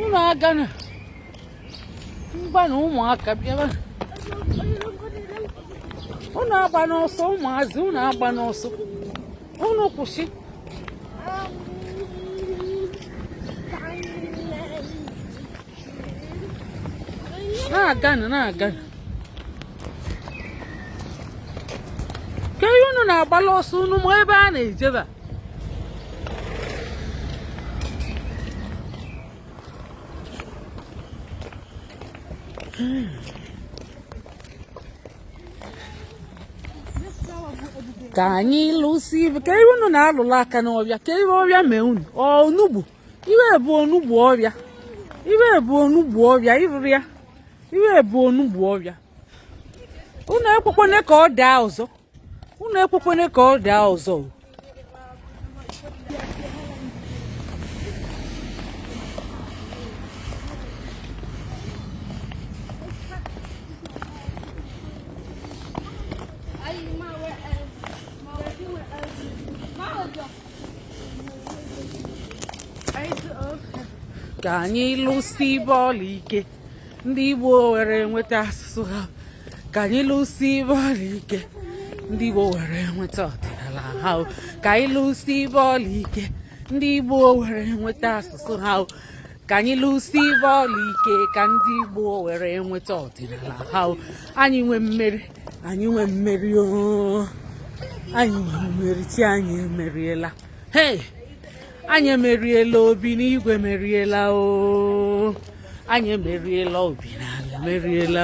unu aga na ngwa na ụmụaka bịaba unu agba n'ọsọ ụmụazị unu agba n'ọsọ unu kwụsị na-aga ke unu na-agbala ọsọ unu ma ebe a na-ejeba ka anyị lụsi ka ihe unu na-alụla aka n'ọbịa ka ihe ọbịa mee unu onugbu iwe bụ onugbu ọbịa iwe bụ onugbu ọbịa ịrụrụ ya iwe bụ onugbu ọbịa unu ekwekwana ka ọ daa ọzọ unu ekwekwana ka ọ daa ọzọ ka anyị lụsi bọọlụ ike ndị Igbo were nweta asụsụ ha ka anyị lụsi bọọlụ ike ndị Igbo were nweta ọdịnala ha ka anyị lụsi bọọlụ ike ndị Igbo were nweta asụsụ ha ka anyị lụsi bọọlụ ike ka ndị Igbo were nweta ọdịnala ha anyị nwe mmeri anyị nwe mmeri anyị nwe mmeri chi anyị emeriela hey anyị emeriela obi n'igwe meriela anyị emeriela obi n'ala meriela